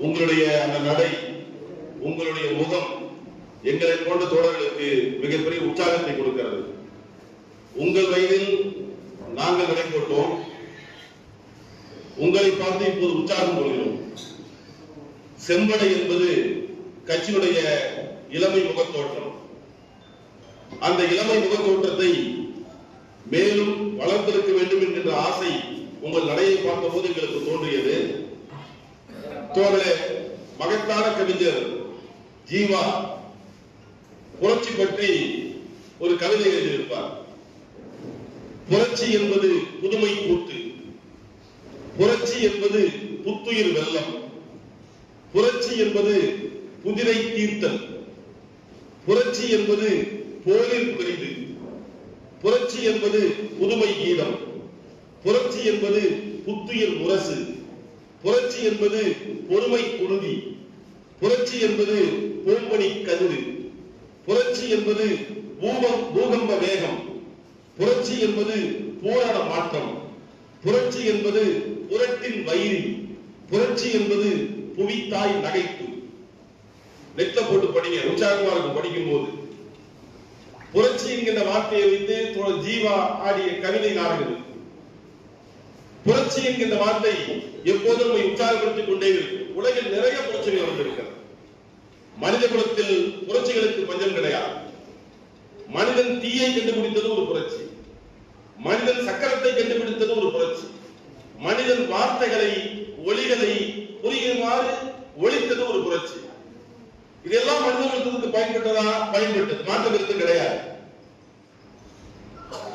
உங்களுடைய அந்த நடை, உங்களுடைய முகம் எங்களை போன்ற தோழர்களுக்கு மிகப்பெரிய உற்சாகத்தை கொடுக்கிறது. உங்கள் வயதில் நாங்கள் நடை போட்டோம், உங்களை பார்த்து இப்போது உற்சாகம் கொள்கிறோம். செம்படை என்பது கட்சியுடைய இளமை முகத்தோற்றம். அந்த இளமை முகத்தோற்றத்தை மேலும் வளர்த்திருக்க வேண்டும் என்கின்ற ஆசை உங்கள் நடையை பார்த்தபோது எங்களுக்கு தோன்றியது. தோழரே, மகத்தான கவிஞர் ஜீவா புரட்சி பற்றி ஒரு கவிதை எழுதியிருப்பார். புரட்சி என்பது புதுமை கூட்டு, புரட்சி என்பது புத்துயிர் வெள்ளம், புரட்சி என்பது புதிரை தீர்த்தல், புரட்சி என்பது போரில் பெரிது, புரட்சி என்பது புதுமை கீதம், புரட்சி என்பது புத்துயிர் முரசு, புரட்சி என்பது பொறுமை குருதி, புரட்சி என்பது பூம்பணி கதிரு, புரட்சி என்பது பூகம்ப வேகம், புரட்சி என்பது பூரண மாற்றம், புரட்சி என்பது புரட்டின் வயிறு, புரட்சி என்பது புவித்தாய் நகைப்பு. நெத்த போட்டு படிங்க, உற்சாகமா இருக்கும் படிக்கும் போது. புரட்சி என்கின்ற வார்த்தையை வைத்து ஜீவா ஆடிய கவிதை நாடகம். புரட்சி என்கின்ற வார்த்தை எப்போதும் நம்மை உற்சாகப்படுத்திக் கொண்டே இருக்கும். உலகில் நிறைய புரட்சிகள் வந்திருக்கிறது. மனித குலத்தில் புரட்சிகளுக்கு பஞ்சம் கிடையாது. மனிதன் தீயை கண்டுபிடித்தது ஒரு புரட்சி, மனிதன் சக்கரத்தை கண்டுபிடித்தது ஒரு புரட்சி, மனிதன் வார்த்தைகளை ஒலிகளை புரியுமாறு ஒழித்தது ஒரு புரட்சி. இதெல்லாம் மனிதர்களுக்கு பயன்பட்டதா? பயன்பட்டது, மாற்ற கருத்து கிடையாது.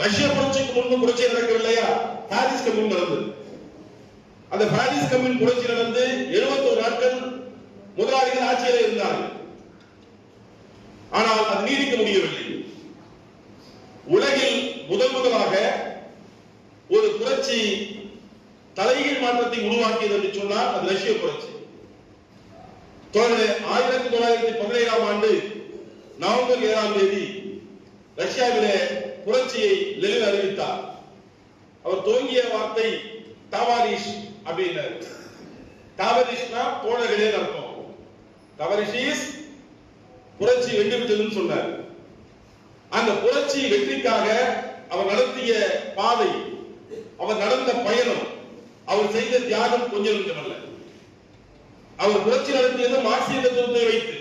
ரஷ்ய புரட்சிக்கு முன்பு புரட்சி நடக்கவில்லையா? பாரிஸ் கம்யூன் நடந்தது. அந்த பாரிஸ் கம்யூன் புரட்சி நடந்து 71 நாட்கள் முதலாளிகள் ஆட்சியில் இருந்தார்கள். ஆனால் அது நீடிக்க முடியவில்லை. உலகில் முதலாக ஒரு புரட்சி தலைகீழ் மாற்றத்தை உருவாக்கியது என்று சொன்னால் அது ரஷ்ய புரட்சி. 1917 ஆண்டு நவம்பர் 7ஆம் தேதி ரஷ்யாவிலே புரட்சியை லெனின் அறிவித்தார். அவர் துவங்கிய வார்த்தை டாவாரிஷ் அப்படின்னார். டாவாரிஷ்னா தோழர்களே அர்த்தம். டாவாரிஷ் புரட்சி வெற்றி பெற்றதுன்னு சொன்னார். அந்த புரட்சி வெற்றிக்காக அவர் நடத்திய பாதை, அவர் நடந்த பயணம், அவர் செய்த தியாகம் கொஞ்சம் நெஞ்சமல்ல. அவர் புரட்சி நடத்தியது மார்க்சிய தத்துவத்தை வைத்து.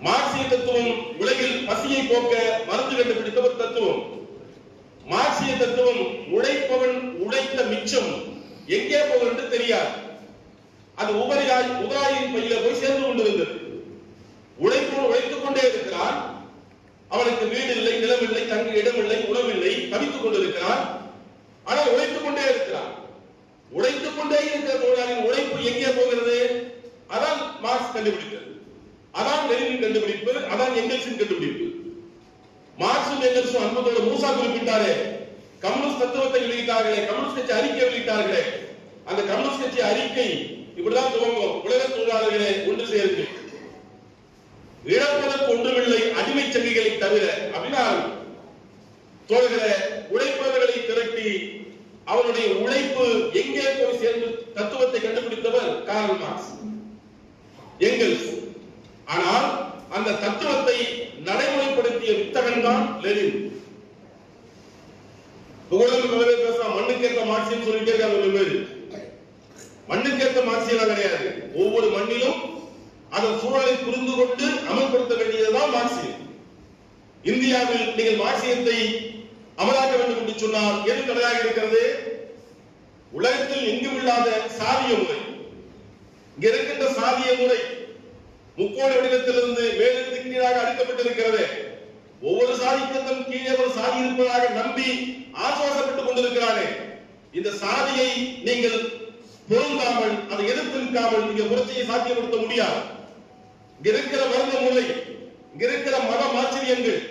மார்க்சிய தத்துவம் உலகில் பசியை போக்க மருந்து கண்டுபிடித்த ஒரு தத்துவம். மார்க்சிய தத்துவம் உழைப்பவன் உழைத்த மிச்சம் எங்கே போகும் என்று தெரியாது. அது உபராயின் பையில போய் சேர்ந்து கொண்டிருந்தது. உழைப்பவன் உழைத்துக் கொண்டே இருக்கிறான். அவனுக்கு வீடு இல்லை, நிலம் இல்லை, தங்க இடம் இல்லை, உணவில்லை, தவித்துக் கொண்டிருக்கிறான். ஆனால் உழைத்துக் கொண்டே இருக்கிறான். உழைத்துக் கொண்டே இருக்கிற தொழிலாளியின் உழைப்பு எங்கே போகிறது? அதான் மார்க்ஸ் கண்டுபிடித்தது, அதான் லெனின் கண்டுபிடிப்பு, அதான் எங்கெல்ஸின் கண்டுபிடிப்பு. மார்க்சும் எங்கெல்ஸும் அன்பத்தோடு மூசா குறிப்பிட்டாரே, கம்யூனிஸ்ட் தத்துவத்தை வெளியிட்டார்களே, கம்யூனிஸ்ட் கட்சி அறிக்கை வெளியிட்டார்களே, அந்த கம்யூனிஸ்ட் கட்சி அறிக்கை இப்படிதான் துவங்கும்: உலக தொழிலாளர்களே ஒன்று சேருங்கள், இழப்பதற்கு ஒன்றுமில்லை அடிமை சங்கிகளை தவிர அப்படின்னா தோழர்களே, உழைப்பவர்களை திரட்டி அவருடைய உழைப்பு எங்கே போய் சேர்ந்து தத்துவத்தை கண்டுபிடித்தவர் கார்ல் மார்க்ஸ், எங்கெல்ஸ். ஆனால் அந்த தத்துவத்தை நடைமுறைப்படுத்திய வித்தகன் தான் லெனின். பேசலாம் மண்ணுக்கேற்ற மார்க்சியம் சொல்லிட்டே இருக்காங்க. மண்ணுக்கேற்ற மார்க்சியம் கிடையாது. ஒவ்வொரு மண்ணிலும் அதன் சூழலை புரிந்து கொண்டு அமல்படுத்த வேண்டியதுதான் மார்க்சியம். இந்தியாவில் நீங்கள் மார்க்சியத்தை அமலாக்க வேண்டும் என்று சொன்னால் எது தடையாக இருக்கிறது? உலகத்தில் எங்கும் இல்லாத சாதிய முறை. இங்க இருக்கின்ற சாதிய முறை முக்கோண வடிவத்திலிருந்து மேலிருந்து கீழாக அளிக்கப்பட்டிருக்கிறது. ஒவ்வொரு சாதிக்கும் கீழே ஒரு சாதி இருப்பதாக நம்பி ஆசுவாசப்பட்டுக் கொண்டிருக்கிறாரே, இந்த சாதியை நீங்கள் பொருந்தாமல், அதை எதிர்த்து நிற்காமல் நீங்க புரட்சியை சாத்தியப்படுத்த முடியாது. இங்க இருக்கிற வர்க்க முறை, இங்க இருக்கிற மத மாச்சரியங்கள்,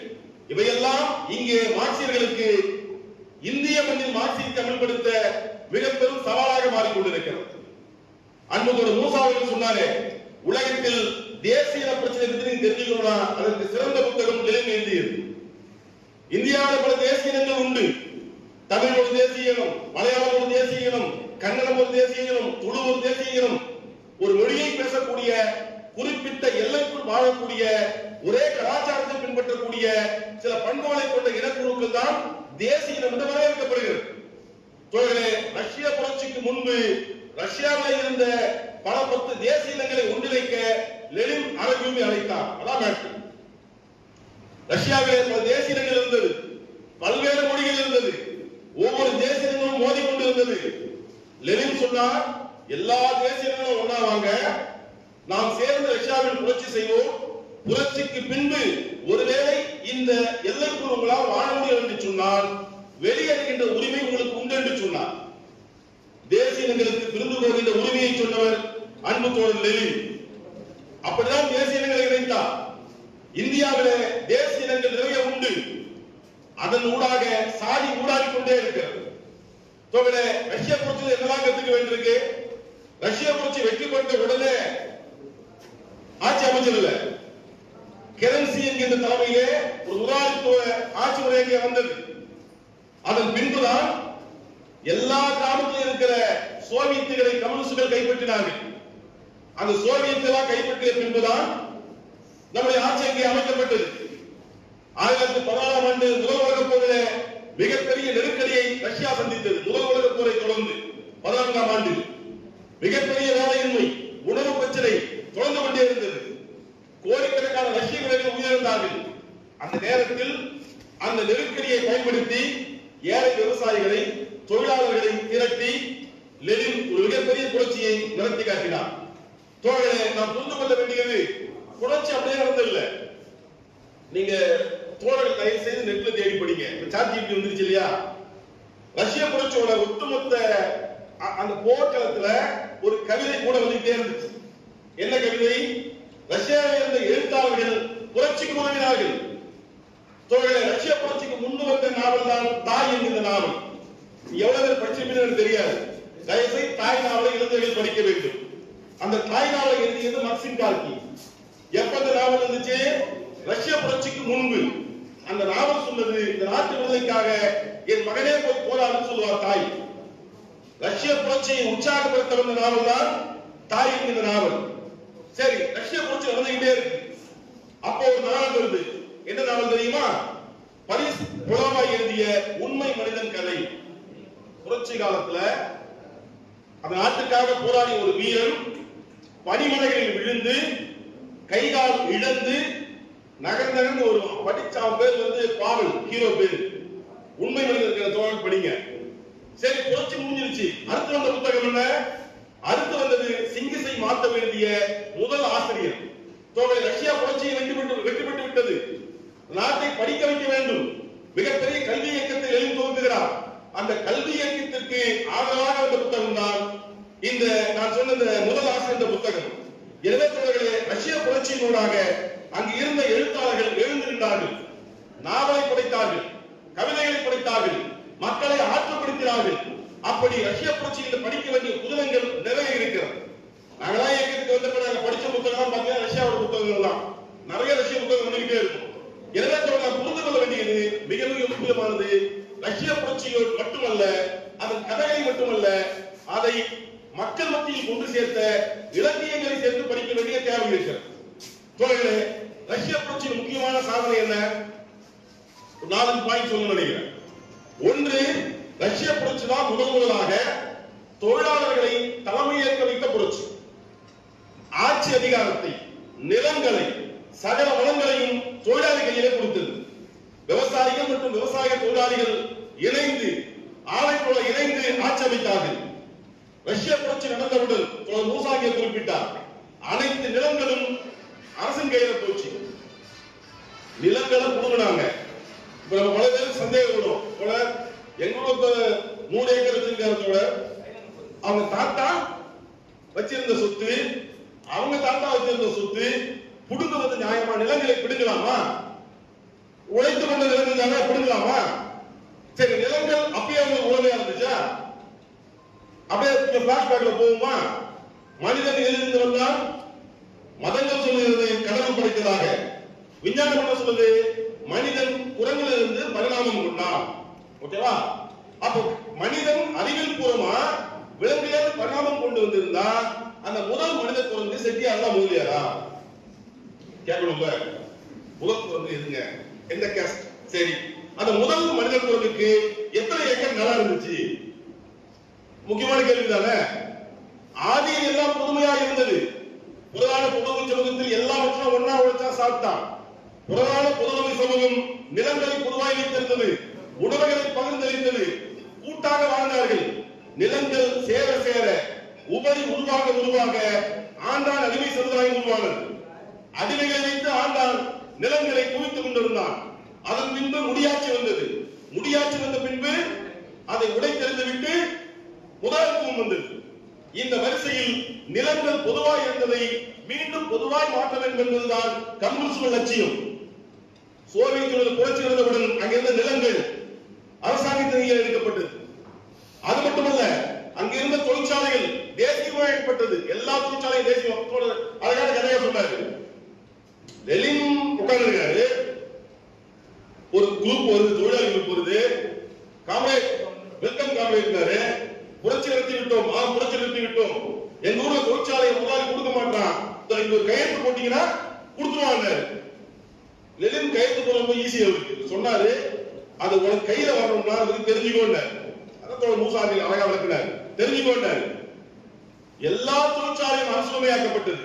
இவையெல்லாம் இங்கே மார்க்சியர்களுக்கு இந்திய மண்ணில் மார்க்சியத்தை அமல்படுத்த மிக பெரும் சவாலாக மாறிக்கொண்டிருக்கிறது. அன்புதோடு மூசா அவர்கள் சொன்னாரே, உலகத்தில் தேசிய பிரச்சனை பற்றி தெரிஞ்சுக்கணும்னா அதற்கு சிறந்த புத்தகம் லெனின் எழுதியது. இந்தியாவில் பல தேசிய இனங்கள் உண்டு. தமிழ் ஒரு தேசிய இனம், மலையாளம் ஒரு தேசிய இனம், கன்னடம் ஒரு தேசிய இனம், துளு ஒரு தேசிய இனம். ஒரு மொழியை பேசக்கூடிய குறிப்பிட்ட எல்லைக்குள் வாழக்கூடிய ஒரே கலாச்சாரத்தை பின்பற்றக்கூடிய சில பண்புகளை கொண்ட இனக்குழுக்கள் தான் தேசிய இனம் என்று வரையறுக்கப்படுகிறது. ரஷ்ய புரட்சிக்கு முன்பு ரஷ்யாவில் இருந்த பல 10 தேசிய இனங்களை ஒன்றிணைக்க லெனின் அழைப்பு அழைத்தார். அதான் ரஷ்யாவிலே பல தேசிய இனங்கள் இருந்தது, பல்வேறு மொழிகள் இருந்தது, ஒவ்வொரு தேசிய இனங்களும் மோதிக்கொண்டிருந்தது. லெனின் சொன்னார், எல்லா தேசிய இனங்களும் ஒன்னா வாங்க, நாம் சேர்ந்து ரஷ்யாவில் புரட்சி செய்வோம். புரட்சிக்கு பின்பு ஒருவேளை இந்த எல்லைக்குள் உங்களால் வாழ முடியும் என்று சொன்னால் வெளியேறுகின்ற உரிமை உங்களுக்கு உண்டு என்று சொன்னார். தேசிய இனங்களுக்கு பிரிந்து போகின்ற உரிமையை சொன்னவர் அன்பு தோழர் லெனின். அப்படிதான் தேசிய இனங்களை இணைத்தார். இந்தியாவிலே தேசிய இனங்கள் நிறைய உண்டு, அதன் ஊடாக சாதி ஊடாடிக் கொண்டே இருக்கிறது. ரஷ்ய புரட்சியில் என்னெல்லாம் கத்துக்க வேண்டியிருக்கு? ரஷ்ய புரட்சி வெற்றி பெற்ற உடனே ஆட்சி அமைச்சர் கெரன்சி என்கின்ற தலைமையிலே ஒரு முதலாளித்துவ ஆட்சி முறை வந்தது. அதன் பின்புதான் எல்லா கிராமத்திலும் இருக்கிற சோவியத்துகளை கம்யூனிஸ்டுகள் கைப்பற்றினார்கள். அந்த சோவியத்தெல்லாம் கைப்பற்றிய பின்புதான் நம்முடைய ஆட்சி அங்கே அமைக்கப்பட்டது. 1914ஆம் ஆண்டு முதல் உலகப் போரில் மிகப்பெரிய நெருக்கடியை ரஷ்யா சந்தித்தது. முதல் உலகப் போரை தொடர்ந்து 14ஆம் ஆண்டில் மிகப்பெரிய வேலையின்மை, உணவு பிரச்சனை தொடர்ந்து கொண்டே இருந்தது. கோடிக்கணக்கான ரஷ்ய வீரர்கள் உயிரிழந்தார்கள். அந்த நேரத்தில் அந்த நெருக்கடியை பயன்படுத்தி ஏழை விவசாயிகளை, தொழிலாளர்களை திரட்டி லெனின் ஒரு மிகப்பெரிய புரட்சியை நடத்தி காட்டினார். தோழர்களே, நாம் புரிந்து கொள்ள வேண்டியது, புரட்சி அப்படியே நடந்ததில்லை. நீங்க தோழர்கள் தயவு செய்து நெட்ல தேடி படிங்க. சாட்ஜிபிடி வந்துருச்சு இல்லையா? ரஷ்ய புரட்சியோட ஒட்டுமொத்த அந்த போர்க்களத்துல ஒரு கவிதை கூட வந்துட்டே இருந்துச்சு. என்ன கவிதை? ரஷ்யாவில் இருந்த எழுத்தாளர்கள் புரட்சிக்கு உதவினார்கள். ரஷ்ய புரட்சிக்கு முன்பு வந்த நாவல் தான் தாய் என்கிற நாவல். எவ்வளவு பேர் படிச்சிருப்பீங்கன்னு தெரியாது. தயவுசெய்து தாய் நாவலை இளைஞர்கள் படிக்க வேண்டும். அந்த தாய் நாவலை எழுதியது மக்சிம் கார்கி. எப்ப அந்த நாவல் இருந்துச்சு? ரஷ்ய புரட்சிக்கு முன்பு. அந்த நாவல் சொன்னது, இந்த நாட்டு விடுதலைக்காக என் மகனே போய் போராடுன்னு சொல்லுவார் தாய். ரஷ்ய புரட்சியை உற்சாகப்படுத்த வந்த நாவல் தான் தாய் என்கிற நாவல். சரி, ரஷ்ய புரட்சி நடந்துகிட்டே இருக்கு. அப்போ ஒரு நாவல் வருது. என்ன நாவல் தெரியுமா? பரிஸ் புலவாய் எழுதிய உண்மை மனிதன் கதை. புரட்சி காலத்துல அந்த நாட்டுக்காக போராடிய ஒரு வீரன் பனிமலைகளில் விழுந்து கைகால் இழந்து நகர்ந்து ஒரு படிச்ச பேர் வந்து பாவல், ஹீரோ பேர். உண்மை மனிதன் தோழல் படிங்க. சரி, புரட்சி முடிஞ்சிருச்சு. அடுத்து வந்த புத்தகம் என்ன? அடுத்து வந்தது சிங்கிசை மாற்ற வேண்டிய முதல் ஆசிரியர். ரஷ்யா புரட்சியை வெற்றி பெற்று விட்டது. நாட்டை படிக்க வைக்க வேண்டும். மிகப்பெரிய கல்வி இயக்கத்தை எழுதி துவங்குகிறார். அந்த கல்வி இயக்கத்திற்கு ஆதரவாக வந்த புத்தகம் தான் இந்த நான் சொன்ன முதல் ஆசிரியர் புத்தகம். எனவே தோழர்களே, ரஷ்ய புரட்சியினூடாக அங்கு இருந்த எழுத்தாளர்கள் எழுந்திருந்தார்கள், நாவலை படைத்தார்கள், கவிதைகளை படைத்தார்கள், மக்களை ஆற்றுப்படுத்தினார்கள். அப்படி ரஷ்ய புரட்சியில் படிக்க வேண்டிய புத்தகங்கள் நிறைய இருக்கிறது. நாங்களாம் இயக்கத்துக்கு வந்தப்ப நாங்க படிச்ச புத்தகம் பார்த்தீங்கன்னா ரஷ்யாவோட புத்தகங்கள் தான். நிறைய ரஷ்ய புத்தகம் வந்துகிட்டே இருக்கும். எனவே நாம் புரிந்து கொள்ள வேண்டியது மிக மிக முக்கியமானது, ரஷ்ய புரட்சிகள் மட்டுமல்ல, அதன் கதைகளை மட்டுமல்ல, அதை மக்கள் மத்தியில் கொண்டு சேர்த்த இலக்கியங்களை சேர்த்து படிக்க வேண்டிய தேவை இருக்கிறது. தோழர்களே, ரஷ்ய புரட்சியின் முக்கியமான சாதனை என்ன? 4 பாயிண்ட் சொல்ல நினைக்கிறேன். ஒன்று, ரஷ்ய புரட்சி தான் முதலாக தொழிலாளர்களை தலைமையேற்க வைத்த புரட்சி. ஆட்சி அதிகாரத்தை, நிலங்களை, சகல வளங்களையும் தொழிலாளி கையிலே கொடுத்தது. விவசாயிகள் மற்றும் விவசாய தொழிலாளிகள் இணைந்து, ஆலை போல இணைந்து ஆட்சி அமைத்தார்கள். ரஷ்ய புரட்சி நடந்தவுடன் மூசாகிய குறிப்பிட்டார், அனைத்து நிலங்களும் அரசின் கையில போச்சு. நிலங்களை புடுங்கினாங்க. இப்ப நம்ம பல பேருக்கு சந்தேகம் வரும். எங்களுக்கு 3 ஏக்கர் வச்சிருக்கிறதோட அவங்க தாத்தா வச்சிருந்த சொத்து, அவங்க தாத்தா வச்சிருந்த சொத்து புடுங்குவது நியாயமா? நிலங்களை பிடுங்கலாமா? உழைத்து கொண்ட நிலங்கள் தானே பிடுங்கலாமா? சரி, நிலங்கள் அப்பயே அவங்க உடமையா இருந்துச்சா? அப்படியே பிளாஷ்பேக்ல போகுமா? மனிதன் எதிர்த்து வந்தான். மதங்கள் சொல்லுகிறது கடவுள் படைத்ததாக. விஞ்ஞானம் என்ன சொல்லுது? மனிதன் குரங்கிலிருந்து பரிணாமம் கொண்டான். ஓகேவா? அப்போ மனிதன் அறிவியல் பூர்வமா விலங்கிலிருந்து பரிணாமம் கொண்டு வந்திருந்தா அந்த முதல் மனித குரங்கு செட்டியாரா முதலியாரா கேட்கணும்ல. முதல் குரங்கு எதுங்க, எந்த கேஸ்ட்? சரி, அந்த முதல் மனித குரங்குக்கு எத்தனை ஏக்கர் நிலம் இருந்துச்சு? முக்கியமான கேள்வி தானே. ஆதியில் எல்லாம் புதுமையா இருந்தது. புராண பொதுமை சமூகத்தில் எல்லாவற்றும் ஒன்னா உழைச்சா சாப்பிட்டான். புராண பொதுமை சமூகம் நிலங்களை பொதுவாய் வைத்திருந்தது, உணவுகளை பகிர்ந்தளித்தது, கூட்டாக வாழ்ந்தார்கள். நிலங்கள் சேர சேர உபரி உருவாக ஆண்டான் அடிமை சமுதாயம் உருவானது. அடிமைகளை வைத்து ஆண்டான் நிலங்களை குவித்துக் கொண்டிருந்தான். அதன் பின்பு முடியாட்சி வந்தது. முடியாட்சி வந்த பின்பு அதை உடைத்தெறிந்து விட்டு முதலாளித்துவம் வந்தது. இந்த வரிசையில் நிலங்கள் பொதுவாய் இருந்ததை மீண்டும் பொதுவாய் மாற்ற வேண்டும் என்பதுதான் கம்யூனிஸ்ட் லட்சியம். சோவியத் யூனியன் புரட்சி நடந்தவுடன் அங்கிருந்த நிலங்கள் அரசாங்கத்தின் எடுக்கப்பட்டது. அது மட்டுமல்ல, அங்கிருந்த தொழிற்சாலைகள் தேசியமயப்பட்டது. எல்லா தொழிற்சாலையும் தேசியம். அழகான கதையா சொன்னாரு. லெனின் உட்கார்ந்திருக்காரு, ஒரு குரூப் வருது, தொழிலாளி குரூப் வருது. காம்ரேட் வெல்கம் காம்ரேட் இருக்காரு. புரட்சி நடத்தி விட்டோம், புரட்சி நடத்தி விட்டோம். எங்க ஊர்ல தொழிற்சாலையை முதலாளி கொடுக்க மாட்டான், இங்க ஒரு கையெழுத்து போட்டீங்கன்னா கொடுத்துருவாங்க. லெனின் கையெழுத்து போட ஈஸியா இருக்கு சொன்னாரு. அது உனக்கு கையில வரணும்னா அதுக்கு தெரிஞ்சுக்கோண்டாரு. அதான் மூசாரி அழகா விளக்குனாரு, தெரிஞ்சுக்கோண்டாரு. எல்லா தொழிற்சாலையும் அரசுமையாக்கப்பட்டது.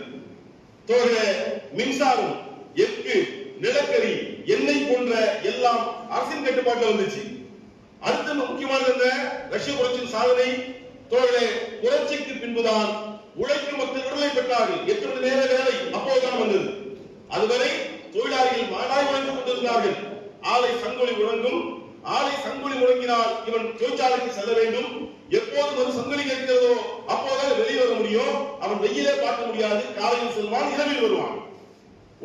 மின்சாரம், எஃகு, நிலக்கரி, எண்ணெய் போன்ற எல்லாம் அரசின் கட்டுப்பாட்டில் வந்துச்சு. அடுத்த முக்கியமானது ரஷ்ய புரட்சியின் சாதனை. புரட்சிக்கு பின்புதான் உழைக்கும் மக்கள் விடுதலை பெற்றார்கள். 8 மணி நேர வேலை அப்போதுதான் வந்தது. அதுவரை தொழிலாளிகள் மாடாய் உழைத்துக் கொண்டிருந்தார்கள். ஆலை சங்கொலி முழங்கும். ஆலை சங்கொலி முழங்கினால் இவன் தொழிற்சாலைக்கு செல்ல வேண்டும். எப்போது ஒரு சங்கொலி கேட்கிறதோ அப்போதான் வெளியே வர முடியும். அவன் வெயிலே பார்க்க முடியாது. காலையில் செல்வான், இரவில் வருவான்.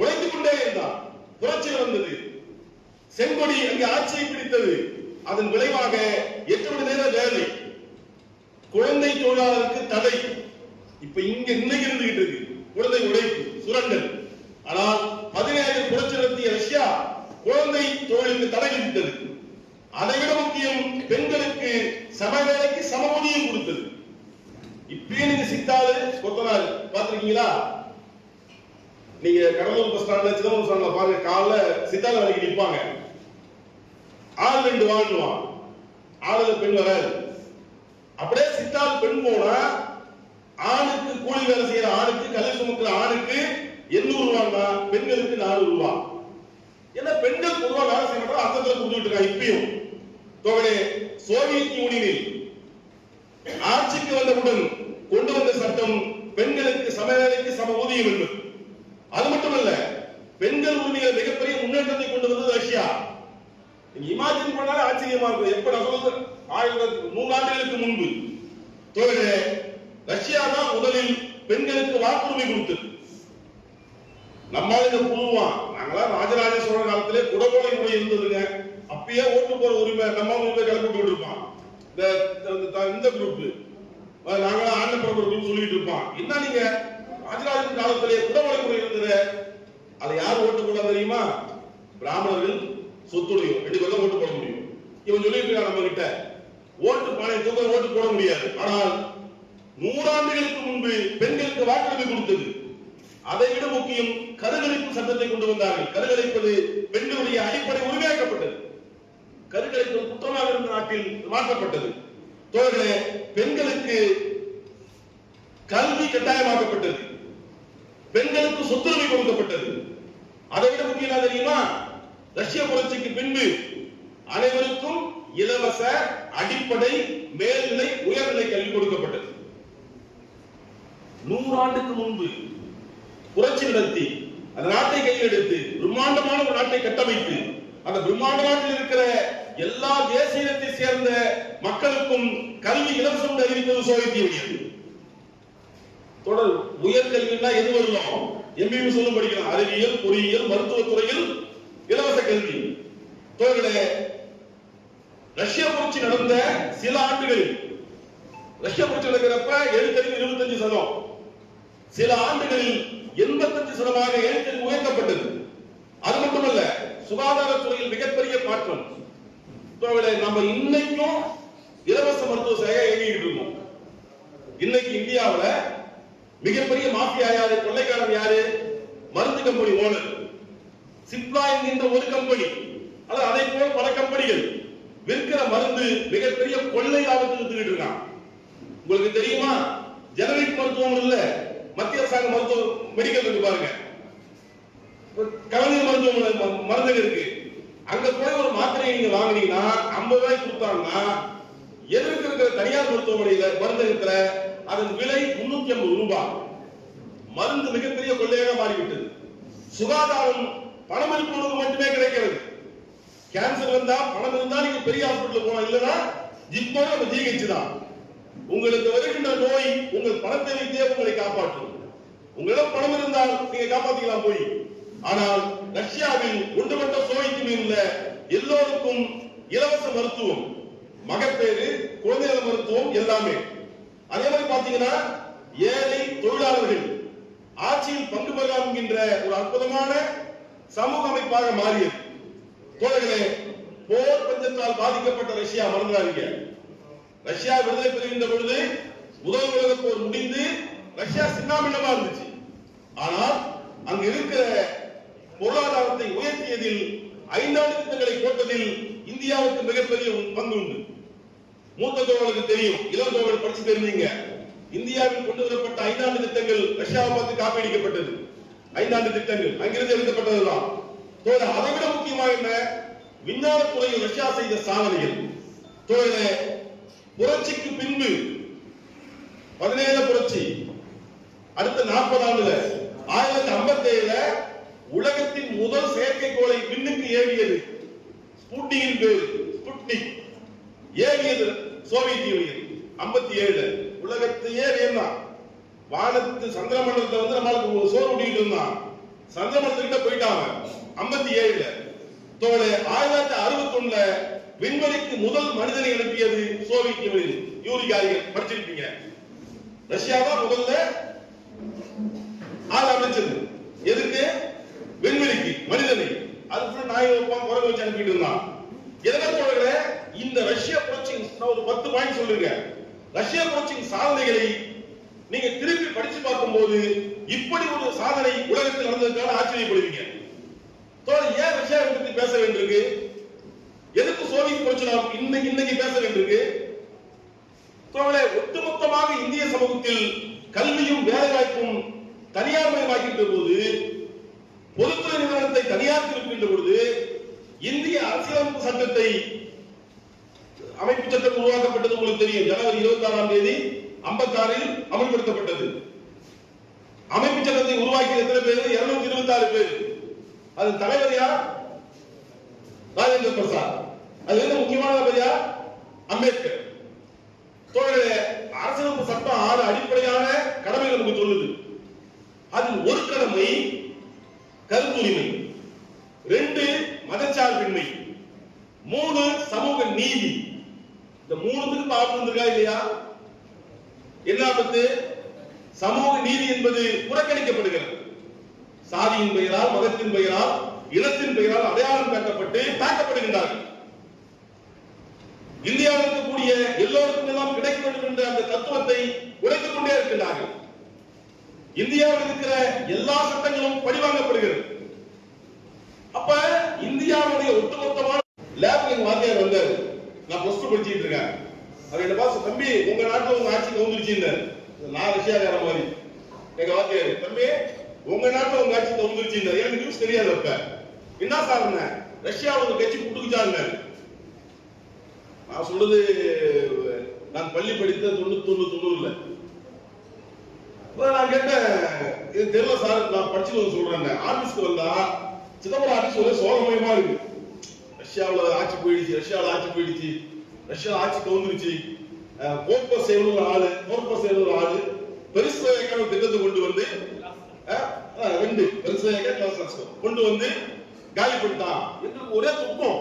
உழைத்துக் கொண்டே இருந்தான். புரட்சி வந்தது. செங்கொடி அங்கே ஆட்சியை பிடித்தது. அதன் விளைவாக 8 மணி நேர வேலை, குழந்தை தொழிலாளருக்கு தடை. இப்ப இங்க இன்னைக்கு இருந்துகிட்டு இருக்கு குழந்தை உழைப்பு, சுரண்டல். ஆனால் 17 புரட்சி நடத்திய ரஷ்யா குழந்தை தொழிலுக்கு தடை விதித்தது. அதை விட முக்கியம், பெண்களுக்கு சம வேலைக்கு சம ஊதியம் கொடுத்தது. இப்பயே நீங்க சித்தாளு கொத்தனாரு பாத்திருக்கீங்களா? நீங்க கடலூர் பஸ் ஸ்டாண்ட்ல, சிதம்பரம் பஸ் ஸ்டாண்ட்ல பாருங்க, காலைல சித்தாள வேலைக்கு நிற்பாங்க. ஆள் 2 வாழ்வான், ஆளுல பெண் வராது. அப்படியே சித்தாள் பெண் போனா ஆணுக்கு கூலி வேலை செய்யற ஆணுக்கு, கல்வி சுமக்கிற ஆணுக்கு 800 ரூபாய்னா பெண்களுக்கு 400 ரூபாய். ஏன்னா பெண்கள் பொதுவாக வேலை செய்ய மாட்டாங்க, அர்த்தத்தில் கொடுத்துட்டு இருக்காங்க. இப்பயும் சோவியத் யூனியனில் ஆட்சிக்கு வந்தவுடன் கொண்டு வந்த சட்டம் பெண்களுக்கு சம வேலைக்கு சம ஊதியம் என்பது. அது மட்டுமல்ல, பெண்கள் உரிமையில் மிகப்பெரிய முன்னேற்றத்தை கொண்டு வந்தது ரஷ்யா. இமேஜின் பண்ணாலே ஆச்சரியமா இருக்கும். எப்ப நான் சொல்றது 100 ஆண்டுகளுக்கு முன்பு ரஷ்யா தான் முதலில் பெண்களுக்கு வாக்குரிமை கொடுத்தது. நம்மளால புழுவான், நாங்களா ராஜராஜ சோழ காலத்திலே குடகோலை முறை இருந்ததுங்க. அப்பயே ஓட்டு போற உரிமை நம்ம உரிமை கிளப்பிட்டு இருப்பான். இந்த குரூப் நாங்களா ஆண்ட பிரபு குரூப் சொல்லிட்டு இருப்பான். என்ன நீங்க ராஜராஜன் காலத்திலே குடகோலை முறை இருந்தது, அதை யார் ஓட்டு போட தெரியுமா? பிராமணர்கள், சொத்துடையும் 2 பேரும் ஓட்டு போட முடியும். இவன் சொல்லிட்டு இருக்கான் நம்ம கிட்ட, ஓட்டு பானை தூக்க ஓட்டு போட முடியாது. ஆனால் 100 ஆண்டுகளுக்கு முன்பு பெண்களுக்கு வாக்குரிமை கொடுத்தது. அதை விட முக்கியம், கருக்கலைப்பு சட்டத்தை கொண்டு வந்தார்கள். கருக்கலைப்பது பெண்களுடைய அடிப்படை உரிமையாக்கப்பட்டது. கருக்கலைப்பு குற்றமாக இருந்த நாட்டில் மாற்றப்பட்டது. தோழர்களே, பெண்களுக்கு கல்வி கட்டாயமாக்கப்பட்டது. பெண்களுக்கு சொத்துரிமை கொடுக்கப்பட்டது. அதை விட முக்கியம் தெரியுமா? ரஷ்ய புரட்சிக்கு பின்பு அனைவருக்கும் இலவச அடிப்படை மேல்நிலை உயர்நிலை கல்வி கொடுக்கப்பட்டது. 100 ஆண்டுக்கு முன்பு புரட்சி நடத்தி அந்த நாட்டை கையில் எடுத்து பிரம்மாண்டமான ஒரு நாட்டை கட்டமைத்து அந்த பிரம்மாண்ட நாட்டில் இருக்கிற எல்லா தேசியத்தை சேர்ந்த மக்களுக்கும் கல்வி இலவசம் அறிவித்தது சோவியத் யூனியன். தொடர் உயர்கல்வினா எது வரலாம்? எம்பிஏ சொல்லும் படிக்கலாம். அறிவியல், பொறியியல், மருத்துவ துறையில் இலவச கல்வி. தோழர்களே, ரஷ்ய புரட்சி நடந்த சில ஆண்டுகளில், ரஷ்ய புரட்சி நடக்கிறப்ப எழுத்தறிவு 25%, சில ஆண்டுகளில் 85% எழுத்தறிவு உயர்த்தப்பட்டது. அது மட்டுமல்ல, சுகாதாரத்துறையில் மிகப்பெரிய மாற்றம். தோழர்களே, நம்ம இன்னைக்கும் இலவச மருத்துவ சேவை இயங்கிட்டு இருக்கோம். இன்னைக்கு இந்தியாவில் மிகப்பெரிய மாஃபியா யாரு, கொள்ளைக்காரன் யாரு? மருந்து கம்பெனி ஓனர். சிப்லா என்கின்ற ஒரு கம்பெனி, அல்லது அதை போல பல கம்பெனிகள் விற்கிற மருந்து மிகப்பெரிய கொள்ளை லாபத்துக்கு வித்துக்கிட்டு இருக்கான். உங்களுக்கு தெரியுமா, ஜெனரிக் மருத்துவம் இல்ல, மத்திய அரசாங்க மருத்துவ மெடிக்கல் இருக்கு பாருங்க, கலைஞர் மருத்துவ மருந்து இருக்கு. அங்க போய் ஒரு மாத்திரையை நீங்க வாங்குனீங்கன்னா 50 ரூபாய் கொடுத்தாங்கன்னா, எதிர்க்க இருக்கிற தனியார் மருத்துவமனையில மருந்தகத்துல அதன் விலை 350 ரூபாய். மருந்து மிகப்பெரிய கொள்ளையாக மாறிவிட்டது. சுகாதாரம் பணம் இருப்பவர்களுக்கு மட்டுமே கிடைக்கிறது. கேன்சர் வந்தா பணம் இருந்தா நீங்க பெரிய ஹாஸ்பிட்டல் போனா, இல்லனா ஜிப்மோ நம்ம ஜிஹெச் தான். உங்களுக்கு வருகின்ற நோய் உங்கள் பணத்தை வைத்தே உங்களை காப்பாற்றும். உங்களிடம் பணம் இருந்தால் நீங்க காப்பாத்திக்கலாம் போய். ஆனால் ரஷ்யாவில் ஒன்றுபட்ட சோவியத் யூனியன்ல எல்லோருக்கும் இலவச மருத்துவம், மகப்பேறு, குழந்தைகள் மருத்துவம் எல்லாமே. அதே மாதிரி பாத்தீங்கன்னா ஏழை தொழிலாளர்கள் ஆட்சியில் பங்கு பெறலாம் என்கின்ற ஒரு அற்புதமான சமூக அமைப்பாக மாறியது. தோழர்களே, போர் பஞ்சத்தால் பாதிக்கப்பட்ட ரஷ்யா மறந்துடாதீங்க. ரஷ்யா விடுதலை பெறுகின்ற பொழுது முதல் உலக போர் முடிந்து ரஷ்யா சின்னாபின்னமா இருந்துச்சு. ஆனால் அங்கு இருக்கிற பொருளாதாரத்தை உயர்த்தியதில், 5 ஆண்டு திட்டங்களை போட்டதில் இந்தியாவுக்கு மிகப்பெரிய பங்கு உண்டு. மூத்த தோழர்களுக்கு தெரியும், இளம் தோழர்கள் படிச்சு தெரிஞ்சீங்க. இந்தியாவில் கொண்டு வரப்பட்ட 5 ஆண்டு திட்டங்கள் ரஷ்யாவை பார்த்து காப்பீடிக்கப்பட்டது. 5 ஆண்டு திட்டங்கள் அங்கிருந்து எடுக்கப்பட்டதுதான். அதை விட முக்கியமாக என்ன, விஞ்ஞான துறையில் ரஷ்யா செய்த சாதனைகள். தோழர்களே, புரட்சிக்கு பின்பு 17 புரட்சி, அடுத்த 40 ஆண்டுல 1957 உலகத்தின் முதல் செயற்கைக்கோளை விண்ணுக்கு ஏவியது ஸ்புட்னிக்கின் பேரு, ஸ்புட்னிக் ஏவியது சோவியத் யூனியன். 57 உலகத்தையே வேணா வானத்து சந்திர மண்டலத்தை வந்து நம்மளுக்கு சோறு ஊட்டிட்டு இருந்தான். சந்திர மண்டலத்துக்கிட்ட போயிட்டாங்க 57. தோழே, 1961 விண்வெளிக்கு முதல் மனிதனை அனுப்பியது சோவியத் யூனியன். யூரி காகரின் படிச்சிருப்பீங்க. ரஷ்யா தான் முதல்ல ஆள் அமைச்சது. எதுக்கு? விண்வெளிக்கு மனிதனை. அதுக்கு நாய் வைப்பான், குரங்கு வச்சு அனுப்பிட்டு இருந்தான். எதனால தோழர்களே, இந்த ரஷ்ய புரட்சி, நான் ஒரு 10 பாயிண்ட் சொல்லுங்க. ரஷ்ய புரட்சியின் சாதனைகளை நீங்க திருப்பி படிச்சு பார்க்கும்போது இப்படி ஒரு சாதனை உலகத்தில் நடந்ததுக்கான ஆச்சரியப்படுவீங்க. ஏன் ரஷ்யாவை பத்தி பேச வேண்டியிருக்கு? எதுக்கு சோவியத் புரட்சி நாம் இன்னைக்கு பேச வேண்டியிருக்கு? ஒட்டுமொத்தமாக இந்திய சமூகத்தில் கல்வியும் வேலைவாய்ப்பும் தனியார்மயமாக்கின்ற போது, பொதுத்துறை நிறுவனத்தை தனியார் இருக்கின்ற பொழுது, இந்திய அரசியலமைப்பு சட்டத்தை அமைப்பு சட்டம் உருவாக்கப்பட்டது உங்களுக்கு தெரியும். ஜனவரி 26ஆம் தேதி 56 அமல்படுத்தப்பட்டது. அமைப்பு சட்டத்தை உருவாக்கிய எத்தனை பேர்? 226 பேர். அது தலைவர் யார்? ராஜேந்திர பிரசாத். அது என்ன முக்கியமான யார்? அம்பேத்கர். தோழர்களே, அரசியலமைப்பு சட்டம் 6 அடிப்படையான கடமைகள் நமக்கு சொல்லுது. அதில் ஒரு கடமை கருத்துரிமை, 2 மதச்சார்பின்மை, 3 சமூக நீதி. இந்த 3க்கு ஆபத்து வந்திருக்கா இல்லையா? என்ன ஆபத்து? சமூக நீதி என்பது புறக்கணிக்கப்படுகிறது. சாதியின் பெயரால், மதத்தின் பெயரால், இனத்தின் பெயரால் அடையாளம் காட்டப்பட்டு தாக்கப்படுகின்றார்கள். இந்தியாவில் இருக்கக்கூடிய எல்லோருக்கும் எல்லாம் கிடைக்க வேண்டும் என்ற அந்த தத்துவத்தை உடைத்துக் கொண்டே இருக்கின்றார்கள். இந்தியாவில் இருக்கிற எல்லா சட்டங்களும் பழிவாங்கப்படுகிறது. அப்ப இந்தியாவுடைய ஒட்டுமொத்தமான லேப் எங்க வாத்தியார் வந்தாரு. நான் பிளஸ் 2 படிச்சிட்டு இருக்கேன். அவர் என்ன பார்த்து, தம்பி உங்க நாட்டுல உங்க ஆட்சி கவுந்துருச்சுன்னு. நான் ரஷ்யாக்கார மாதிரி எங்க வாத்தியார், தம்பி உங்க நாட்டுல உங்க ஆட்சி கவுந்துருச்சுன்னு. எனக்கு நியூஸ் தெரியாது. அப்ப என்ன சார், ரஷ்யா ஒரு கட்சி புட்டுக்குச்சாங்க. நான் சொல்றது நான் பள்ளி படித்த 90 நான் கேட்டேன், இது தெரியல சார், நான் படிச்சு சொல்றேன். ஆபீஸ்க்கு வந்தா சிதம்பரம் ஆபீஸ் ஒரே சோகமயமா இருக்கு. ரஷ்யாவில் ஆட்சி போயிடுச்சு, ரஷ்யாவில் ஆட்சி போயிடுச்சு, ரஷ்யா ஆட்சி கவுந்துருச்சு. போர்பஸ் ஒரு ஆளு, போர்பஸ் ஒரு ஆளு பெருசுக்கான திட்டத்தை கொண்டு வந்து 2 பெருசுக்கான கொண்டு வந்து காலி பண்ணிட்டான். எங்களுக்கு ஒரே துக்கம்.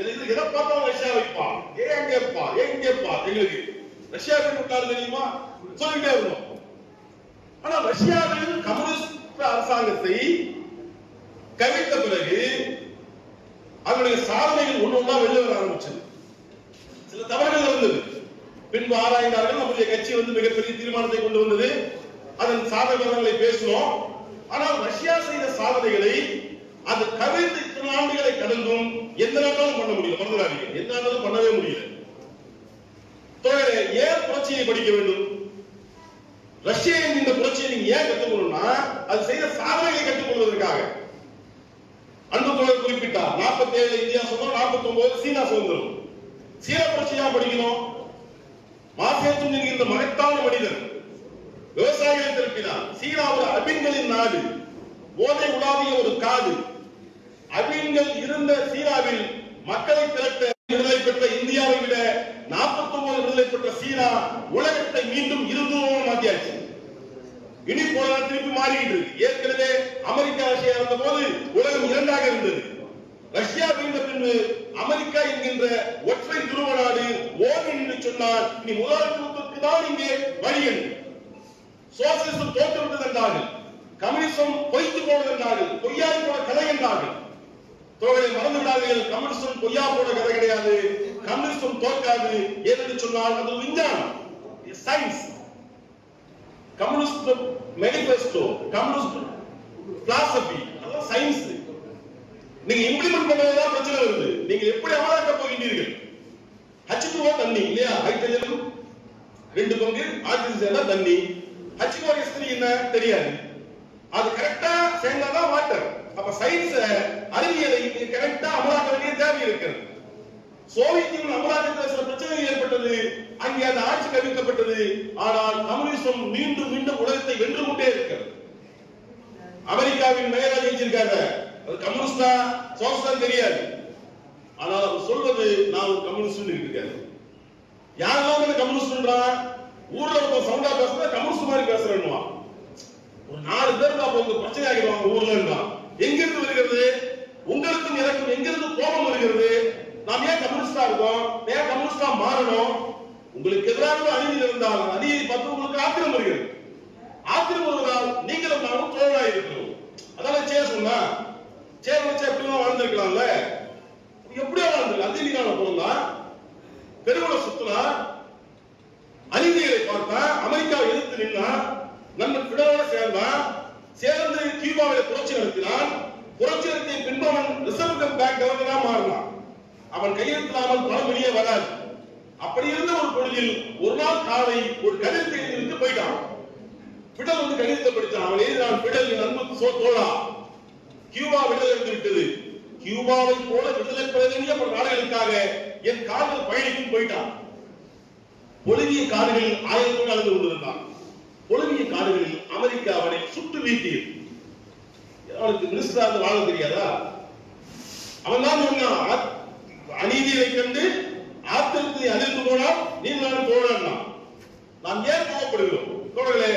எதை பார்த்தாலும் ரஷ்யா வைப்பா, ஏன் கேட்பா, ஏன் கேட்பா. எங்களுக்கு ரஷ்யா விட்டாலும் தெரியுமா சொல்லிட்டே இருந்தோம். ஆனா ரஷ்யாவில் கம்யூனிஸ்ட் அரசாங்கத்தை கவிழ்த்த பிறகு அதனுடைய சாதனைகள் ஒண்ணு ஒண்ணா வெளியே வர ஆரம்பிச்சது. சில தவறுகள் இருந்தது. பின்பு ஆராய்ந்தார்கள். நம்முடைய கட்சி மிகப்பெரிய தீர்மானத்தை கொண்டு வந்தது. அதன் சாதகங்களை பேசினோம். ஆனால் ரஷ்யா செய்த சாதனைகளை அது கவிழ்ந்து இத்தனை ஆண்டுகளை கடந்தும் எந்த நாட்டாலும் பண்ண முடியல. மறந்துடாதீங்க, எந்த நாட்டாலும் பண்ணவே முடியல. ஏன் புரட்சியை படிக்க வேண்டும்? ரஷ்யா என்கின்ற புரட்சியை நீங்க ஏன் கற்றுக்கணும்னா அது செய்த சாதனைகளை கற்றுக்கொள்வதற்காக. அன்பு தோழர் குறிப்பிட்டார், 47 இந்தியா சுதந்திரம், 49 சீனா சுதந்திரம். சீன புரட்சியா படிக்கணும். மாசேத்துங் என்கின்ற மகத்தான மனிதன் விவசாயிகளை திருப்பினார். சீனா ஒரு அபின்களின் நாடு, போதை உலாவிய ஒரு காடு. அபின்கள் இருந்த சீனாவில் மக்களை திரட்ட விடுதலை பெற்ற இந்தியாவை விட 49 விடுதலை பெற்ற சீனா உலகத்தை மீண்டும் இருந்துருவம் மாற்றியாச்சு. இனி போல திருப்பி மாறிக்கிட்டு இருக்கு. ஏற்கனவே அமெரிக்கா ரஷ்யா இருந்த போது உலகம் இரண்டாக இருந்தது. ரஷ்யா வீழ்ந்த பின்பு அமெரிக்கா என்கின்ற ஒற்றை துருவ நாடு ஓடி என்று சொன்னால் இனி முதலாளித்துவத்திற்கு தான் இங்கே வழி என்று. சோசியலிசம் தோற்றுவிட்டது என்றார்கள், கம்யூனிசம் பொய்த்து போனது என்றார்கள், பொய்யாய் போன கதை என்றார்கள். தோழரை மறந்து விடாதீர்கள், கம்யூனிசம் பொய்யா போன கதை கிடையாது. கம்யூனிசம் தோற்காது. ஏனென்று சொன்னால் அது விஞ்ஞானம், science. Communist manifesto, communist philosophy, அதெல்லாம் சயின்ஸ். நீங்க இம்ப்ளிமெண்ட் பண்ணதான் பிரச்சனை வருது. நீங்க எப்படி அமலாக்க போகின்றீர்கள்? H2O தண்ணி இல்லையா? ஹைட்ரஜன் 2 பங்கு, ஆக்சிஜன் தண்ணி. H4S3 என்ன தெரியாது. அது கரெக்டா சேர்ந்தாதான் வாட்டர். அப்ப சயின்ஸ் அறிவியலை கரெக்டா அமலாக்க வேண்டிய தேவை இருக்கிறது. சோவியத் யூனியன் அமலாக்கத்தில் சில பிரச்சனைகள் ஏற்பட்டது. அங்கே அந்த ஆட்சி கவிழ்க்கப்பட்டது. ஆனால் கம்யூனிசம் மீண்டும் மீண்டும் உலகத்தை வென்று கொண்டே இருக்கிறது. அமெரிக்காவின் மேயரா ஜெயிச்சிருக்காங்க. அது கம்யூனிஸ்டா சோசியலிஸ்டா தெரியாது. ஆனால் அவர் சொல்வது நான் ஒரு கம்யூனிஸ்ட் இருக்காரு. யாரெல்லாம் கம்யூனிஸ்ட்ன்றான்? ஊர்ல ஒரு சவுண்டா பேசுறா கம்யூனிஸ்ட் மாதிரி பேசுறேன்னுவா. ஒரு 4 பேர் தான் போங்க பிரச்சனை ஆகிடுவாங்க ஊர்ல இருந்தா. எங்கிருந்து வருகிறது? உங்களுக்கும் எனக்கும் எங்கிருந்து கோபம் வருகிறது? நாம் ஏன் கம்யூனிஸ்டா இருக்கோம்? ஏன் கம்யூனிஸ்டா மாறணும்? உங்களுக்கு எதிராக அநீதி இருந்தால் அநீதி பார்த்து உங்களுக்கு ஆத்திரம் வருகிறது. ஆத்திரம் வருவதால் நீங்களும் நானும் தோழராக இருக்கிறோம். அதனால சேர் சொன்னா சேர் வச்சு எப்படியும் வாழ்ந்திருக்கலாம்ல. எப்படியோ வாழ்ந்திருக்கலாம். அநீதிக்கான பொருள்தான். தெருவுல சுத்தினா அநீதிகளை பார்த்தா அமெரிக்காவை எதிர்த்து நின்னா நண்பன் பிடலோட சேர்ந்தான். சேர்ந்து கியூபாவில் புரட்சி நடத்தினான். புரட்சி நடத்திய பின்பு அவன் ரிசர்வ் பேங்க் கவர்னரா மாறினான். அவன் கையெழுத்தில்லாமல் பணம் வெளியே வராது. அப்படி இருந்த ஒரு பொழுதில் ஒரு நாள் காலை ஒரு கடிதத்தை எழுதிட்டு போயிட்டான். பிடல் கடிதத்தை படித்தான். அவன் எழுதினான், பிடல் என் அன்பு தோழா, கியூபா விடுதலை எடுத்து விட்டது. கியூபாவை போல விடுதலை பெற வேண்டிய பல நாடுகளுக்காக என் கால்கள் பயணிக்கும் போயிட்டான். பொலிவிய காடுகளில் 1000 அழுது கொண்டிருந்தான். பொலிவிய காடுகளில் அமெரிக்கா அவனை சுட்டு வீழ்த்தியது. அவனுக்கு மினிஸ்டராக வாழ தெரியாதா? அவன் தான் சொன்னான், அநீதியை கண்டு ஆத்திரத்தை அதிர்ந்து போனால் நீ நான் தோழனா. நாம் ஏன் கோபப்படுகிறோம்? தோழர்களே,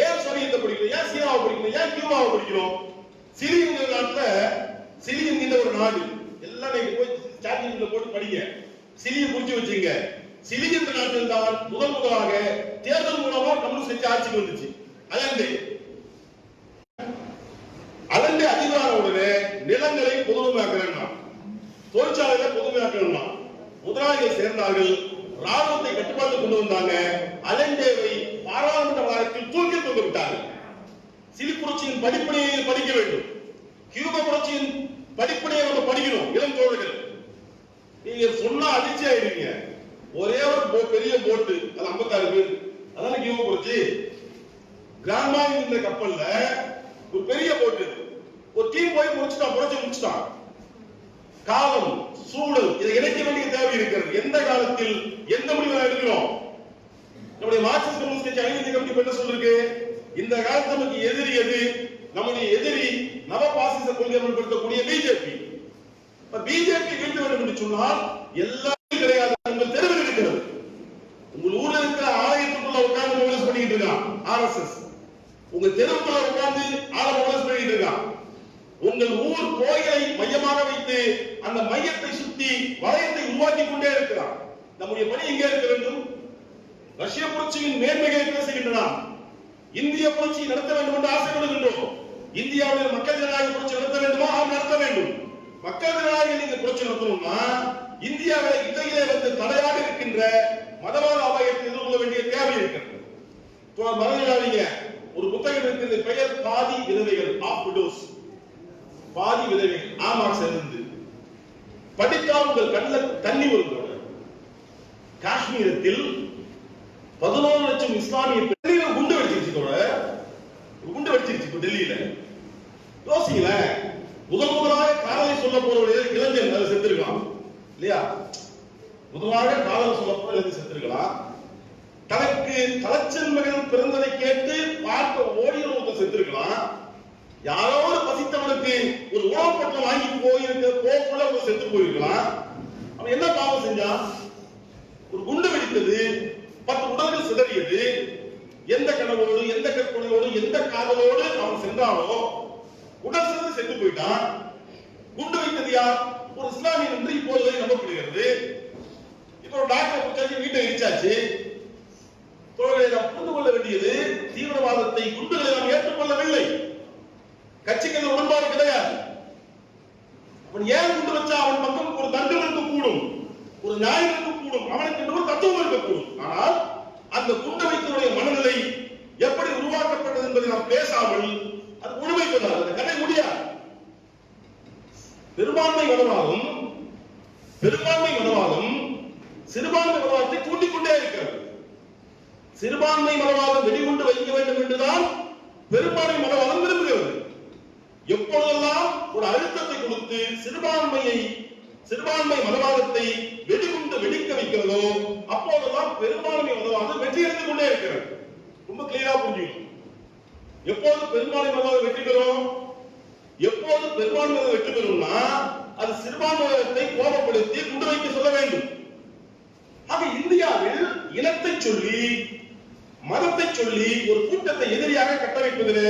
ஏன் சோவியத்தை படிக்கிறோம்? ஏன் சீனாவை படிக்கிறோம்? ஏன் கியூபாவை படிக்கிறோம்? சிலி என்கிற நாட்டுல, சிலி என்கிற ஒரு நாடு, எல்லாம் நீங்க போய் சாட்டிங்ல போட்டு படிங்க. சிலியை குறிச்சு வச்சுங்க. சிலி என்ற நாட்டில் தான் முதலாக தேர்தல் மூலமா கம்யூனிஸ்ட் கட்சி ஆட்சிக்கு வந்துச்சு. அதன் அதிகார உடனே நிலங்களை பொதுமையாக்கணும், தொழிற்சாலைகளை பொதுமையாக்கணும். முதலாளிகள் சேர்ந்தார்கள். ராணுவத்தை கட்டுப்பாட்டு கொண்டு வந்தாங்க. அலண்டேவை பாராளுமன்ற வளாகத்தில் தூக்கி தொங்க விட்டார்கள். சிலி புரட்சியின் படிப்படியை படிக்க வேண்டும். கியூபா புரட்சியின் படிப்படியை நம்ம படிக்கணும். இளம் தோழர்கள், நீங்க சொன்னா அதிர்ச்சி ஆயிடுவீங்க. ஒரே ஒரு பெரிய போட்டு, அது 56 பேர். அதான கியூபா புரட்சி. கிராண்ட்மா இந்த கப்பல்ல ஒரு பெரிய போட்டு, ஒரு டீம் போய் புரட்சி முடிச்சுட்டான். காலம், சூழல், இதை இணைக்க வேண்டிய தேவை இருக்கிறது. எந்த காலத்தில் எந்த முடிவை எடுக்கிறோம்? நம்முடைய மார்க்சிஸ்ட் கம்யூனிஸ்ட் கட்சி அனைத்து கமிட்டி என்ன சொல்லிருக்கு? இந்த காலத்து நமக்கு எதிரி எது? நம்முடைய எதிரி நவ பாசிச கொள்கை அமல்படுத்தக்கூடிய பிஜேபி. பிஜேபி வீழ்த்த வேண்டும் என்று சொன்னால் எல்லாரும் கிடையாது, உங்கள் தெருவில் இருக்கிறது. உங்கள் ஊர்ல இருக்கிற ஆலயத்துக்குள்ள உட்கார்ந்து மொபைலைஸ் பண்ணிட்டு இருக்கான் ஆர்எஸ்எஸ். உங்க தெருவுக்குள்ள உட்கார்ந்து மொபைலைஸ் பண்ணிட்டு இருக்கான். உங்கள் ஊர் கோயிலை மையமாக வைத்து அந்த மையத்தை சுத்தி வளையத்தை உருவாக்கி கொண்டே இருக்கிறான். நம்முடைய பணி எங்கே இருக்க வேண்டும்? ரஷ்ய புரட்சியின் மேன்மைகளை பேசுகின்றன. இந்திய புரட்சி நடத்த வேண்டும் என்று ஆசைப்படுகின்றோம். இந்தியாவில் மக்கள் ஜனநாயக புரட்சி நடத்த வேண்டுமா? நடத்த வேண்டும். மக்கள் ஜனநாயக நீங்க புரட்சி நடத்தணும்னா இந்தியாவில் இடையிலே வந்து தடையாக இருக்கின்ற மதவாத அபாயத்தை எதிர்கொள்ள வேண்டிய தேவை இருக்கிறது. மறந்துடாதீங்க, ஒரு புத்தகம் இருக்கிறது, பெயர் பாதி விதவைகள், ஆஃப் விடோஸ், பாதி விதவைகள், ஆமாக்ஸ் இருந்து படித்தால் உங்கள் கண்ணில் தண்ணி வருதோட. காஷ்மீரத்தில் 11 லட்சம் இஸ்லாமிய பெண்கள் குண்டு வெடிச்சிருச்சு டெல்லியில. யோசிங்களேன், முதலாக காதலை சொல்ல போற இளைஞன் அதை செத்துருக்கலாம் இல்லையா? முதலாக காதல் சொல்ல போற இளைஞன் செத்துருக்கலாம். தனக்கு தலைச்சன் மகன் பிறந்ததை கேட்டு பார்க்க ஓடியவங்க செத்துருக்கலாம். யாரோ ஒரு பசித்தவனுக்கு ஒரு உணவு பட்டம் வாங்கி போக்குள்ள செத்து போயிருக்கலாம். அவன் என்ன பாவம் செஞ்சான்? ஒரு குண்டு வெடித்தது, 10 உடல்கள் சிதறியது. எந்த கனவோடு, எந்த கற்பனையோடு, எந்த காதலோடு அவன் சென்றானோ உடல் சிதறி செத்து போயிட்டான். குண்டு வைத்தது யார்? ஒரு இஸ்லாமியன் என்று இப்போது நம்பப்படுகிறது. இப்போ ஒரு டாக்டர் பிடிச்சாச்சு, வீட்டை இடிச்சாச்சு. தோழர்களை நாம் புரிந்து கொள்ள வேண்டியது, தீவிரவாதத்தை, குண்டுகளை நாம் ஏற்றுக்கொள்ளவில்லை. கட்சிக்கு உடன்பாடு கிடையாது. அவன் ஏன் குண்டு வச்சா அவன் பக்கம் ஒரு தண்டனை இருக்கக்கூடும், ஒரு நியாயம் இருக்கக்கூடும், அவனுக்கு ஒரு தத்துவம் இருக்கக்கூடும். ஆனால் அந்த குண்டு வைத்தவருடைய மனநிலை எப்படி உருவாக்கப்பட்டது என்பதை நாம் பேசாமல் அது முழுமைப்படாது, அந்த கதை முடியாது. பெரும்பான்மை மதவாதம் சிறுபான்மை மதவாதத்தை கூட்டிக் கொண்டே இருக்கிறது. சிறுபான்மை மதவாதம் வெடிகுண்டு வைக்க வேண்டும் என்றுதான் பெரும்பான்மை மதவாதம் விரும்புகிறது. எப்பொழுதெல்லாம் ஒரு அழுத்தத்தை கொடுத்து சிறுபான்மை மதவாதத்தை வெடிகுண்டு வெடிக்க வைக்கிறதோ அப்போதெல்லாம் பெரும்பான்மை மதவாதம் வெற்றி அடைந்து கொண்டே இருக்கிறது. ரொம்ப கிளியரா புரிஞ்சுக்கணும். எப்போது பெரும்பான்மை மதவாதம் வெற்றி பெறும்? எப்போது பெரும்பான்மை மதம் வெற்றி பெறும்னா அது சிறுபான்மை மதத்தை கோபப்படுத்தி குண்டு வைக்க சொல்ல வேண்டும். ஆக இந்தியாவில் இனத்தை சொல்லி, மதத்தை சொல்லி ஒரு கூட்டத்தை எதிரியாக கட்டமைப்பதிலே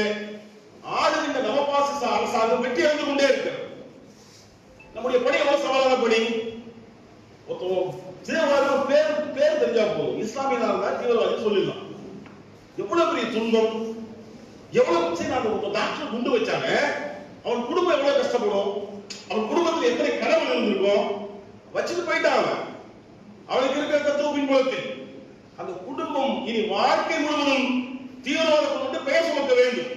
ஆளுகின்ற நவபாசிச அரசாங்கம் வெற்றி அடைந்து கொண்டே இருக்கிறது. நம்முடைய பணி எவ்வளவு சவாலான பணி? பேர் தெரிஞ்சா போதும், இஸ்லாமியனா இருந்தா தீவிரவாதி சொல்லிடலாம். எவ்வளவு பெரிய துன்பம், எவ்வளவு டாக்டர் குண்டு வச்சாங்க, அவன் குடும்பம் எவ்வளவு கஷ்டப்படும், அவன் குடும்பத்தில் எத்தனை கனவு இருந்திருக்கும், வச்சுட்டு போயிட்டான். அவனுக்கு இருக்கிற தத்துவ பின்புலத்தில் அந்த குடும்பம் இனி வாழ்க்கை முழுவதும் தீவிரவாதத்தை கொண்டு பெயர் சுமக்க வேண்டும்.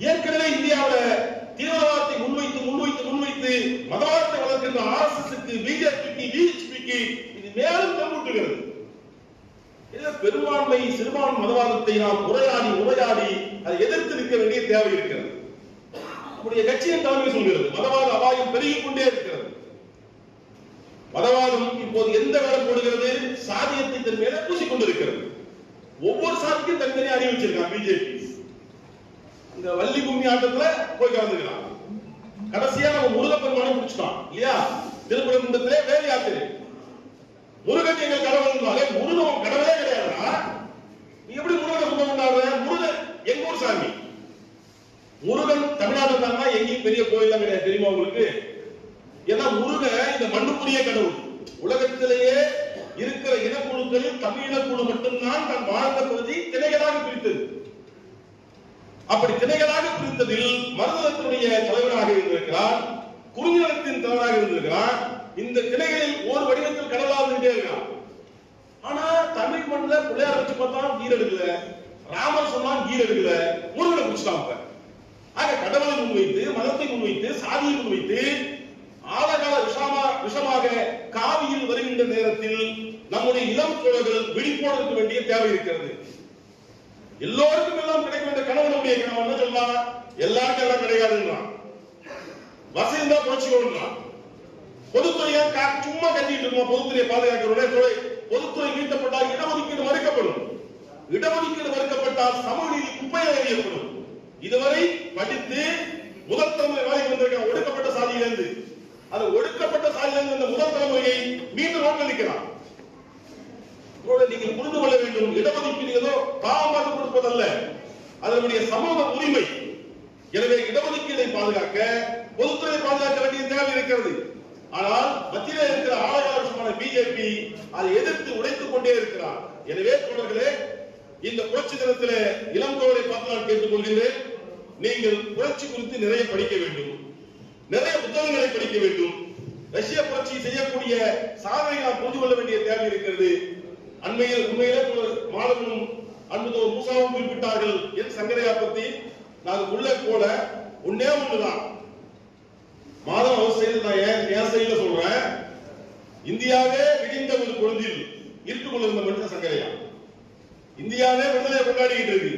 ஏற்கனவே இந்தியாவில் தீவிரவாதத்தை முன்வைத்து மதவாதத்தை வளர்க்கின்ற RSSக்கு, பிஜேபிக்கு, விஹெச்பிக்கு இது மேலும் தம்புட்டுகிறது. பெரும்பான்மை சிறுபான்மை மதவாதத்தை நாம் உரையாடி அதை எதிர்த்து நிற்க வேண்டிய தேவை இருக்கிறது. நம்முடைய கட்சியின் தலைமை சொல்கிறது, மதவாத அபாயம் பெருகிக் கொண்டே இருக்கிறது. மதவாதம் இப்போது எந்த வேடம் போடுகிறது? சாதியத்தை தன் மேல பூசிக்கொண்டிருக்கிறது. ஒவ்வொரு சாதிக்கும் தனித்தனியாக அறிவிச்சிருக்கான் பிஜேபி. இந்த வள்ளி கும்மி ஆட்டத்துல போய் கலந்துக்கிறான். கடைசியா நம்ம முருகப்பெருமானை பிடிச்சிட்டான் இல்லையா? திருப்பரங்குன்றத்திலே வேலை யாத்திரை. முருகன் எங்கள் கடவுள், முருகன் கடவுளே கிடையாதுன்னா நீ எப்படி முருகனை சுத்தம் கொண்டாடுற? முருகன் எங்க ஊர் சாமி. முருகன் தமிழ்நாட்டில் தானா எங்கேயும் பெரிய கோயில் கிடையாது, தெரியுமா உங்களுக்கு? ஏன்னா முருகன் இந்த மண்ணுக்குரிய கடவுள். உலகத்திலேயே இருக்கிற இனக்குழுக்களில் தமிழ் இனக்குழு மட்டும்தான் தன் வாழ்ந்த பகுதி திணைகளாக பிரித்தது. அப்படி திணைகளாக பிரித்ததில் மருதத்தினுடைய தலைவராக இருந்திருக்கிறார், குறிஞ்சினத்தின் தலைவராக இருந்திருக்கிறார். இந்த திணைகளில் ஒரு வடிவத்தில் கடவுளாக இருந்தே இருக்கான். ஆனா தமிழ் மண்ணில் பிள்ளையார் வச்சு பார்த்தா கீர் எடுக்கல, ராமர் சொன்னா கீர் எடுக்கல, முருகனை பிடிச்சிட்டாங்க. ஆக கடவுளை முன்வைத்து, மதத்தை முன்வைத்து, சாதியை முன்வைத்து ஆழகால விஷமாக காவியில் வருகின்ற நேரத்தில் நம்முடைய இளம் தோழர்கள் விழிப்போடு இருக்க வேண்டிய தேவை இருக்கிறது. எல்லோருக்கும் எல்லாம் கிடைக்க வேண்டிய கணவனுடைய கணவன் என்ன சொல்லலாம்? எல்லாருக்கும் எல்லாம் கிடைக்காதுன்றான். வசதி தான் புரட்சிக்கொள்றான். பொதுத்துறையா சும்மா கட்டிட்டு இருக்கோம். பொதுத்துறையை பாதுகாக்கிறோம். பொதுத்துறை வீழ்த்தப்பட்டால் இடஒதுக்கீடு மறுக்கப்படும். இடஒதுக்கீடு மறுக்கப்பட்டால் சமூக குப்பையை எறியப்படும். இதுவரை படித்து முதல் தலைமுறை வேலைக்கு வந்திருக்க ஒடுக்கப்பட்ட சாதியிலிருந்து, அது ஒடுக்கப்பட்ட சாதியிலிருந்து இந்த முதல் தலைமுறையை மீண்டும் நோக்கலிக்கிறான். நீங்கள் புரிந்து கொள்ள வேண்டும், இடஒதுக்கீடு ஏதோ பாவமாக கொடுப்பதல்ல, அதனுடைய சமூக உரிமை. எனவே இடஒதுக்கீடை பாதுகாக்க, பொதுத்துறை பாதுகாக்க வேண்டிய தேவை இருக்கிறது. ஆனால் மத்தியிலே இருக்கிற ஆளுநரான பிஜேபி அதை எதிர்த்து உடைத்துக் கொண்டே இருக்கிறார். எனவே தோழர்களே, இந்த புரட்சி தினத்திலே இளம் தோழரை பார்த்து நான் கேட்டுக் கொள்கிறேன். நீங்கள் புரட்சி குறித்து நிறைய படிக்க வேண்டும், நிறைய புத்தகங்களை படிக்க வேண்டும். ரஷ்ய புரட்சி செய்யக்கூடிய சாதனையை நாம் புரிந்து கொள்ள வேண்டிய தேவை இருக்கிறது. அண்மையில் உண்மையிலே மாணவனும் அன்புதோர் மூசாவும் குறிப்பிட்டார்கள் என் சங்கரையா பத்தி. நாங்க உள்ளே போல ஒன்னே ஒண்ணுதான் மாதம் அவசியம். நான் என் சைடுல சொல்றேன், இந்தியாவே விடிந்த ஒரு பொழுதில் இருட்டுக் கொண்டிருந்த மனித சங்கரையா. இந்தியாவே விடுதலையை கொண்டாடிக்கிட்டு இருக்கு,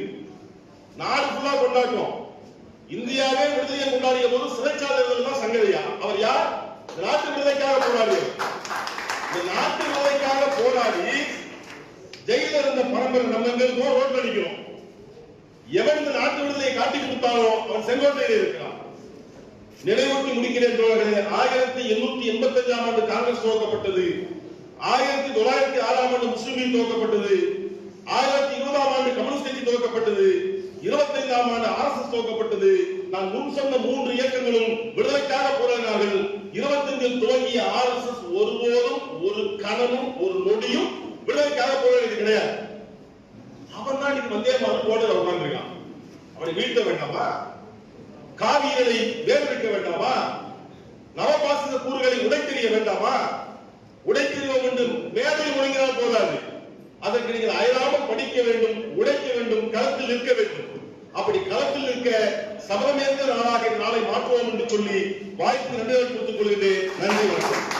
நாடு ஃபுல்லா கொண்டாட்டம். இந்தியாவே விடுதலையை கொண்டாடிய போது சிறைச்சாலைகள் தான் சங்கரையா. அவர் யார்? நாட்டு விடுதலைக்காக போராடி, இந்த நாட்டு விடுதலைக்காக போராடி ஜெயில இருந்த பரம்பரை நம்ம எங்களுக்கும் ரோட்ல நிக்கிறோம். எவன் இந்த நாட்டு விடுதலையை காட்டி கொடுத்தாரோ அவன் செங்கோட்டையில் இருக்கிறான். நினைவூட்டி முடிக்கிறேன் தோழர்களே. 1885ஆம் ஆண்டு காங்கிரஸ் துவக்கப்பட்டது, 1906ஆம் ஆண்டு முஸ்லிம் லீக் துவக்கப்பட்டது, 1920ஆம் ஆண்டு கம்யூனிஸ்ட் கட்சி துவக்கப்பட்டது, 25ஆம் ஆண்டு RSS துவக்கப்பட்டது. நான் முன் சொன்ன 3 இயக்கங்களும் விடுதலைக்காக போராடினார்கள். 25இல் துவங்கிய RSS ஒருபோதும் ஒரு கணமும் ஒரு நொடியும் விடுதலைக்காக போராடியது கிடையாது. அவன் தான் இன்னைக்கு வந்தே மாதிரி போட்டு உட்கார்ந்துருக்கான். அவனை வீழ்த்த வேண்டாமா? காவியங்களை வேர்விக்க வேண்டாமா? நவபாசித கூறுகளை உடைத்தெறிய வேண்டாமா? உடைத்தெறிவோம் என்று மேடையில் முழங்கினால் போதாது, அதற்கு நீங்கள் அயராமல் படிக்க வேண்டும், உடைக்க வேண்டும், களத்தில் நிற்க வேண்டும். அப்படி களத்தில் நிற்க சபதமேற்ற நாளாக நாளை மாற்றுவோம் என்று சொல்லி வாய்ப்பு நன்றிகள் கொடுத்துக் கொள்கிறேன். நன்றி, வணக்கம்.